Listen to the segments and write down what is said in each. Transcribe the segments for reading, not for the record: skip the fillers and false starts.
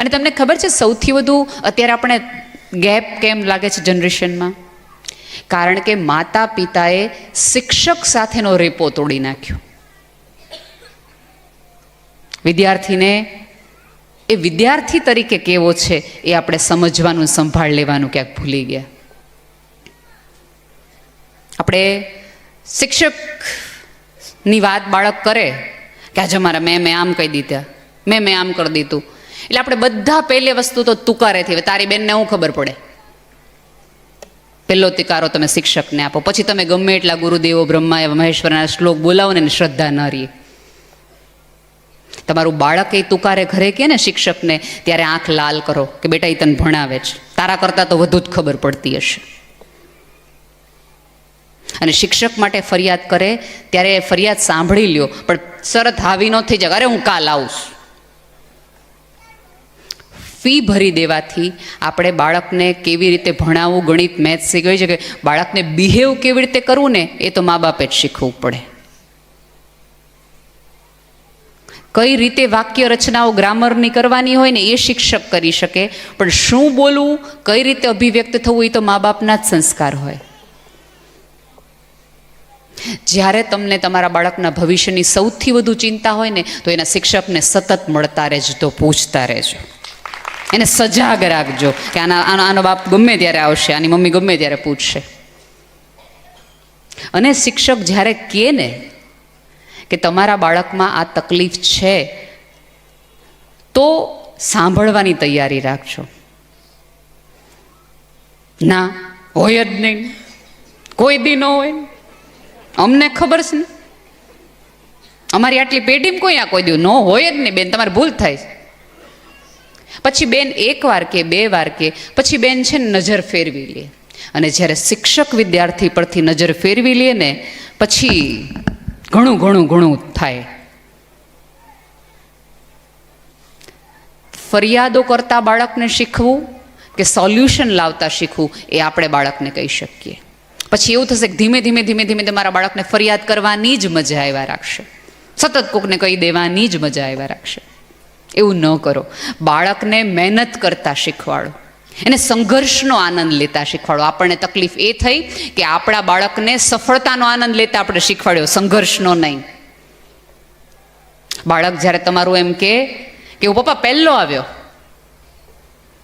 અને તમને ખબર છે સૌથી વધુ અત્યારે આપણે ગેપ કેમ લાગે છે જનરેશનમાં? કારણ કે માતા પિતાએ શિક્ષક સાથેનો રેપો તોડી નાખ્યો. વિદ્યાર્થીને એ વિદ્યાર્થી તરીકે કેવો છે એ આપણે સમજવાનું, સંભાળ લેવાનું ક્યાંક ભૂલી ગયા. આપણે શિક્ષકની વાત બાળક કરે કે આજે મારા મેં આમ કહી દીધા, મેં આમ કરી દીધું, એટલે આપણે બધા પહેલી વસ્તુ તો તુકારેથી, હવે તારી બેનને શું ખબર પડે? પહેલો તિકારો તમે શિક્ષકને આપો, પછી તમે ગમે એટલા ગુરુદેવો બ્રહ્મા મહેશ્વરના શ્લોક બોલાવો ને શ્રદ્ધા ન રહી. તમારું બાળક એ તુકારે ઘરે કહે ને શિક્ષકને, ત્યારે આંખ લાલ કરો કે બેટા એ તને ભણાવે છે, તારા કરતાં તો વધુ જ ખબર પડતી હશે. અને શિક્ષક માટે ફરિયાદ કરે ત્યારે ફરિયાદ સાંભળી લ્યો, પણ તરત હાવી ન થઈ જાય, અરે હું કાલ આવું. ફી ભરી દેવાથી આપણે બાળકને કેવી રીતે ભણાવવું, ગણિત મેથ્સ શીખવી છે કે બાળકને બિહેવ કેવી રીતે કરવું ને એ તો મા બાપે જ શીખવું પડે. કઈ રીતે વાક્ય રચનાઓ ગ્રામરની કરવાની હોય ને એ શિક્ષક કરી શકે, પણ શું બોલવું, કઈ રીતે અભિવ્યક્ત થવું એ તો મા બાપના જ સંસ્કાર હોય. જ્યારે તમને તમારા બાળકના ભવિષ્યની સૌથી વધુ ચિંતા હોય ને તો એના શિક્ષકને સતત મળતા રહેજો, તો પૂછતા રહેજો, એને સજાગ રાખજો કે આનો બાપ ગમે ત્યારે આવશે, આની મમ્મી ગમે ત્યારે પૂછશે. અને શિક્ષક જ્યારે કહે ને કે તમારા બાળકમાં આ તકલીફ છે તો સાંભળવાની તૈયારી રાખજો. ના હોય જ નહીં, કોઈ દી ન હોય, અમને ખબર છે ને, અમારી આટલી પેઢીમાં કોઈ દી ન હોય જ નહીં બેન, તમારે ભૂલ થાય. પછી બેન એક વાર કે બે વાર કે પછી બેન છે ને નજર ફેરવી લે, અને જ્યારે શિક્ષક વિદ્યાર્થી પરથી નજર ફેરવી લે ને પછી ઘણું થાય. ફરિયાદો કરતા બાળકને શીખવું કે સોલ્યુશન લાવતા શીખવું એ આપણે બાળકને કહી શકીએ. પછી એવું થશે કે ધીમે ધીમે તમારા બાળકને ફરિયાદ કરવાની જ મજા આવ્યા રાખશે, સતત કોકને કહી દેવાની જ મજા આવ્યા રાખશે. એવું ન કરો. બાળકને મહેનત કરતા શીખવાડો, એને સંઘર્ષનો આનંદ લેતા શીખવાડો. આપણને તકલીફ એ થઈ કે આપણા બાળકને સફળતાનો આનંદ લેતા આપણે શીખવાડ્યો, સંઘર્ષનો નહીં. બાળક જ્યારે તમારું એમ કે હું પપ્પા પહેલો આવ્યો,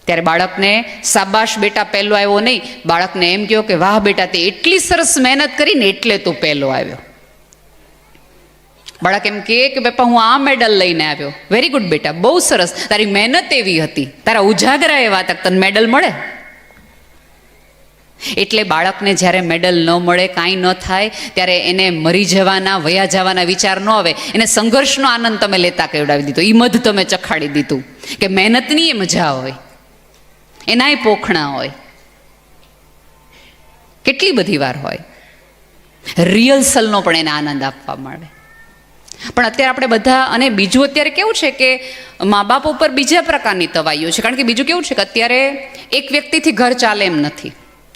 ત્યારે બાળકને શાબાશ બેટા પહેલો આવ્યો નહીં, બાળકને એમ કહો કે વાહ બેટા તે એટલી સરસ મહેનત કરીને એટલે તું પહેલો આવ્યો. બાળક એમ કે બાપા હું આ મેડલ લઈને આવ્યો, વેરી ગુડ બેટા, બહુ સરસ, તારી મહેનત એવી હતી, તારા ઉજાગરા એવા હતા, તને મેડલ મળે. એટલે બાળકને જ્યારે મેડલ ન મળે, કાંઈ ન થાય, ત્યારે એને મરી જવાના, વયા જવાના વિચાર ન આવે, એને સંઘર્ષનો આનંદ તમે લેતા કેવડાવી દીધો, એ મધ તમે ચખાડી દીધું કે મહેનતની એ મજા હોય, એનાય પોખણા હોય, કેટલી બધી વાર હોય. રિહર્સલનો પણ એને આનંદ આપવામાં આવે. પણ અત્યારે આપણે બધા, અને બીજું અત્યારે કેવું છે કે મા બાપ ઉપર બીજા પ્રકારની તવાઈઓ છે. કારણ કે બીજું કેવું છે કે અત્યારે એક વ્યક્તિથી ઘર ચાલે એમ નથી,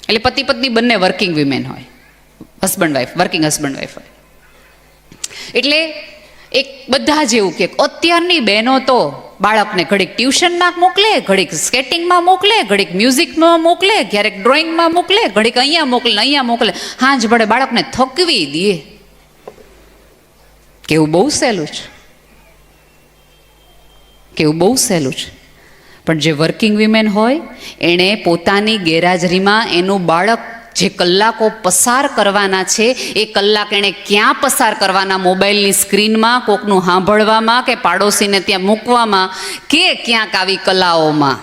એટલે પતિ પત્ની બંને વર્કિંગ વિમેન હોય, husband wife, working husband wife હોય. એટલે એક બધા જેવું કે અત્યારની બહેનો તો બાળકને ઘડીક ટ્યુશનમાં મોકલે, ઘડીક સ્કેટિંગમાં મોકલે, ઘડીક મ્યુઝિકમાં મોકલે, ક્યારેક ડ્રોઈંગમાં મોકલે, ઘડીક અહીંયા મોકલે, હાંજ પડે બાળકને થકવી દે. કેવું બહુ સહેલું છે, કેવું બહુ સહેલું છે. પણ જે વર્કિંગ વિમેન હોય એણે પોતાની ગેરહાજરીમાં એનું બાળક જે કલાકો પસાર કરવાના છે એ કલાક એણે ક્યાં પસાર કરવાના, મોબાઈલની સ્ક્રીનમાં, કોકનું સાંભળવામાં, કે પાડોશીને ત્યાં મૂકવામાં, કે ક્યાંક આવી કલાઓમાં,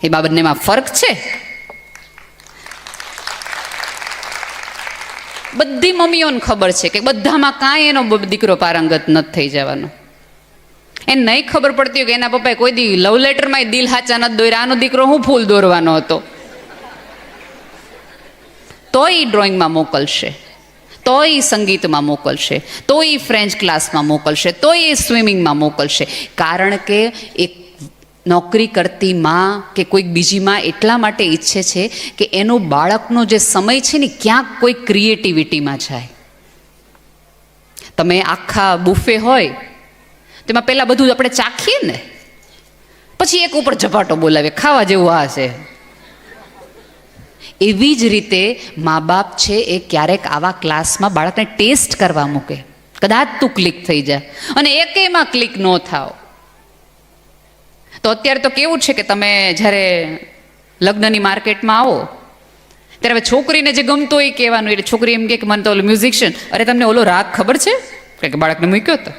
એ બાબતને એમાં ફરક છે. બધી મમ્મીઓને ખબર છે કે બધામાં કાંઈ એનો દીકરો પારંગત નથી થઈ જવાનો. એને નહીં ખબર પડતી હોય કે એના પપ્પાએ કોઈ દી લવ લેટરમાં દિલ હાચા નથી દોર્યા, આનો દીકરો હું ફૂલ દોરવાનો હતો, તો એ ડ્રોઈંગમાં મોકલશે, તો એ સંગીતમાં મોકલશે, તો એ ફ્રેન્ચ ક્લાસમાં મોકલશે, તો એ સ્વિમિંગમાં મોકલશે. કારણ કે એક નોકરી કરતી માં કે કોઈક બીજી માં એટલા માટે ઈચ્છે છે કે એનું બાળકનો જે સમય છે ને ક્યાંક કોઈ ક્રિએટિવિટીમાં જાય. તમે આખા બુફે હોય તેમાં પહેલાં બધું આપણે ચાખીએ ને, પછી એક ઉપર ઝપાટો બોલાવે, ખાવા જેવું આ છે. એવી જ રીતે મા બાપ છે એ ક્યારેક આવા ક્લાસમાં બાળકને ટેસ્ટ કરવા મૂકે. કદાચ તું ક્લિક થઈ જા અને એકેયમાં ક્લિક ન થાવ. તો અત્યારે તો કેવું છે કે તમે જ્યારે લગ્નની માર્કેટમાં આવો ત્યારે હવે છોકરીને જે ગમતો હોય કહેવાનું, એટલે છોકરી એમ કે મને તો ઓલો મ્યુઝિક છે, અરે તમને ઓલો રાગ ખબર છે કે બાળકને મૂક્યો હતો.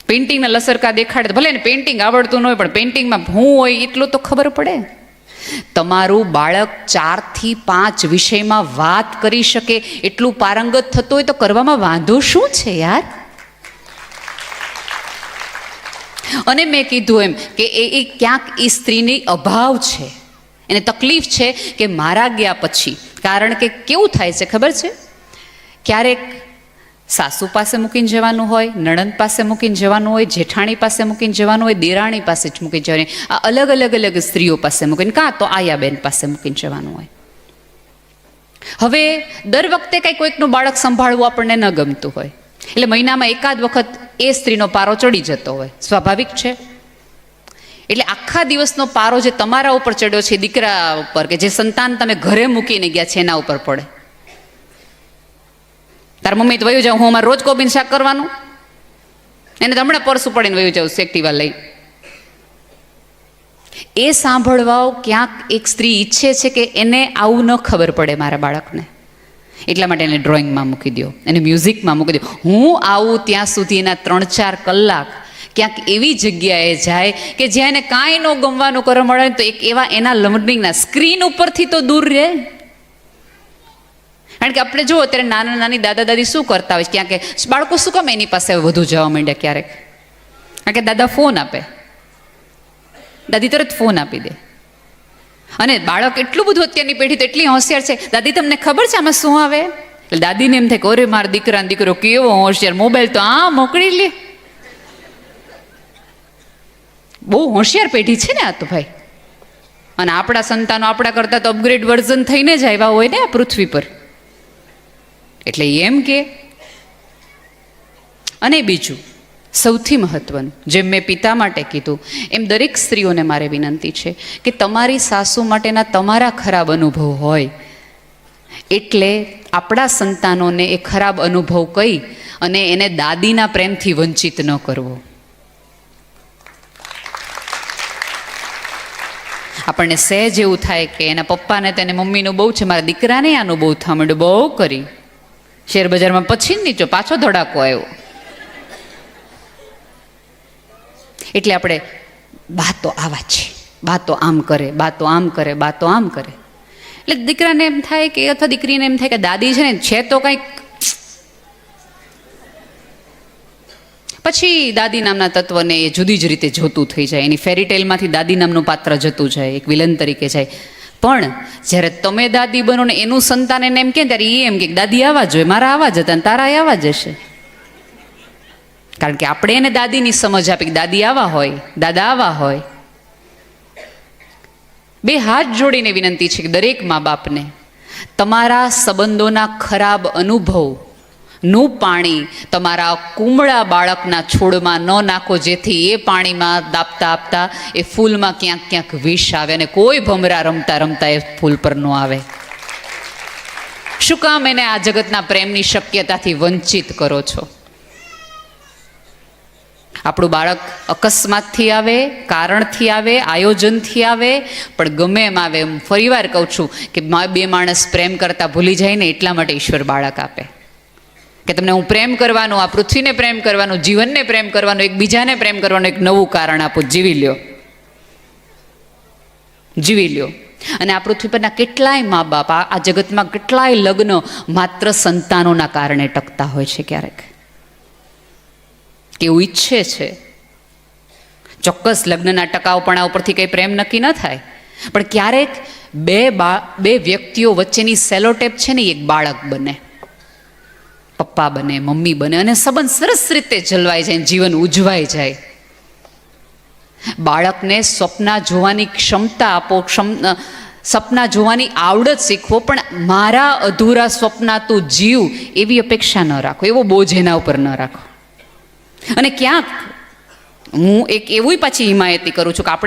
પેઇન્ટિંગના લસરકા દેખાડે, ભલે ને પેઇન્ટિંગ આવડતું ન હોય પણ પેઇન્ટિંગમાં હું હોય એટલું તો ખબર પડે. તમારું બાળક 4 થી 5 વિષયમાં વાત કરી શકે એટલું પારંગત થતું હોય તો કરવામાં વાંધો શું છે યાર? અને મેં કીધું એમ કે એ ક્યાંક એ સ્ત્રીની અભાવ છે, એને તકલીફ છે કે મારા ગયા પછી. કારણ કે કેવું થાય છે ખબર છે, ક્યારેક સાસુ પાસે મૂકીને જવાનું હોય, નણંદ પાસે મૂકીને જવાનું હોય, જેઠાણી પાસે મૂકીને જવાનું હોય, દેરાણી પાસે જ મૂકીને જવાનું, આ અલગ અલગ સ્ત્રીઓ પાસે મૂકીને, કાં તો આયાબેન પાસે મૂકીને જવાનું હોય. હવે દર વખતે કંઈ કોઈકનું બાળક સંભાળવું આપણને ન ગમતું હોય, એટલે મહિનામાં એકાદ વખત એ સ્ત્રીનો પારો ચડી જતો હોય, સ્વાભાવિક છે. એટલે આખા દિવસનો પારો જે તમારા ઉપર ચડ્યો છે દીકરા ઉપર, કે જે સંતાન તમે ઘરે મૂકીને ગયા છે એના ઉપર પડે. તારા મમ્મી તો વયું જાઉં, હું અમારે રોજ કોબીન શાક કરવાનું, એને તો હમણાં પરસું પડીને વયું જાઉં એક્ટિવા લઈ. એ સાંભળવા ક્યાંક એક સ્ત્રી ઈચ્છે છે કે એને આવું ન ખબર પડે મારા બાળકને, એટલા માટે એને ડ્રોઈંગમાં મૂકી દો, એને મ્યુઝિકમાં મૂકી દો. હું આવું ત્યાં સુધી એના 3-4 કલાક ક્યાંક એવી જગ્યાએ જાય કે જ્યાં એને કાંઈ ન ગમવાનું કરવા મળે તો એક એવા એના લર્નિંગના સ્ક્રીન ઉપરથી તો દૂર રહે. કારણ કે આપણે જુઓ અત્યારે નાના નાની દાદા દાદી શું કરતા હોય, ક્યાં કે બાળકો શું કામ એની પાસે વધુ જવા માંડ્યા ક્યારેક, કારણ કે દાદા ફોન આપે, દાદી તરત ફોન આપી દે. અને બાળક એટલું બધું, અત્યારની પેઢી તો એટલી હોશિયાર છે, દાદી તમને ખબર છે આમાં શું આવે? એટલે દાદીને એમ થાય કે અરે મારા દીકરો કેવો હોશિયાર, મોબાઈલ તો આ મોકલી લે. બહુ હોશિયાર પેઢી છે ને આ તો ભાઈ. અને આપણા સંતાનો આપણા કરતાં તો અપગ્રેડ વર્ઝન થઈને જ આવ્યા હોય ને આ પૃથ્વી પર. એટલે એમ કે, અને બીજું સૌથી મહત્વનું, જેમ મેં પિતા માટે કીધું એમ દરેક સ્ત્રીઓને મારે વિનંતી છે કે તમારી સાસુ માટેના તમારા ખરાબ અનુભવ હોય એટલે આપણા સંતાનોને એ ખરાબ અનુભવ કહી અને એને દાદીના પ્રેમથી વંચિત ન કરવો. આપણને સહેજ એવું થાય કે એના પપ્પાને તેને મમ્મીનું બહુ છે, મારા દીકરાને આનું બહુ થવા માંડ્યું, બહુ કરી શેર બજારમાં પછી નીચો પાછો ધડાકો આવ્યો. એટલે આપણે બાતો આવા છે, બાતો આમ કરે, બાતો આમ કરે, બાતો આમ કરે. એટલે દીકરાને એમ થાય કે, અથવા દીકરીને એમ થાય કે દાદી છે ને છે તો કંઈક. પછી દાદી નામના તત્વને એ જુદી જ રીતે જોતું થઈ જાય, એની ફેરીટેલમાંથી દાદી નામનું પાત્ર જતું જાય, એક વિલન તરીકે જાય. પણ જ્યારે તમે દાદી બનો ને એનું સંતાન એને એમ કે ત્યારે એ એમ કે દાદી આવા જોઈએ, મારા આવા જ હતા ને તારા આવા જ હશે. કારણ કે આપણે એને દાદીની સમજ આપી કે દાદી આવા હોય, દાદા આવા હોય. બે હાથ જોડીને વિનંતી છે કે દરેક મા બાપને તમારા સંબંધોના ખરાબ અનુભવનું પાણી તમારા કુમળા બાળકના છોડમાં ન નાખો, જેથી એ પાણીમાં દાબતા આપતા એ ફૂલમાં ક્યાંક ક્યાંક વિષ આવે અને કોઈ ભમરા રમતા રમતા એ ફૂલ પર ન આવે. શું કામ એને આ જગતના પ્રેમની શક્યતાથી વંચિત કરો છો? આપણું બાળક અકસ્માતથી આવે, કારણથી આવે, આયોજનથી આવે, પણ ગમે એમ આવે. હું ફરીવાર કહું છું કે બે માણસ પ્રેમ કરતા ભૂલી જાય ને એટલા માટે ઈશ્વર બાળક આપે, કે તમને હું પ્રેમ કરવાનું, આ પૃથ્વીને પ્રેમ કરવાનું, જીવનને પ્રેમ કરવાનું, એકબીજાને પ્રેમ કરવાનું એક નવું કારણ આપું. જીવી લ્યો, જીવી લ્યો. અને આ પૃથ્વી પરના કેટલાય મા બાપ, આ જગતમાં કેટલાય લગ્ન માત્ર સંતાનોના કારણે ટકતા હોય છે. ક્યારેક કેવું ઈચ્છે છે, ચોક્કસ લગ્નના ટકાઉપણા ઉપરથી કંઈ પ્રેમ નક્કી ન થાય, પણ ક્યારેક બે વ્યક્તિઓ વચ્ચેની સેલોટેપ છે ને એક બાળક બને, પપ્પા બને, મમ્મી બને, અને સંબંધ સરસ રીતે જળવાઈ જાય, જીવન ઉજવાઈ જાય. બાળકને સ્વપ્ન જોવાની ક્ષમતા આપો, સપના જોવાની આવડત શીખવો, પણ મારા અધૂરા સ્વપ્ના તું જીવ એવી અપેક્ષા ન રાખો, એવો બોજ એના ઉપર ન રાખો. અને ક્યાંક હું એક એવું પાછી હિમાયતી કરું છું કે આપણે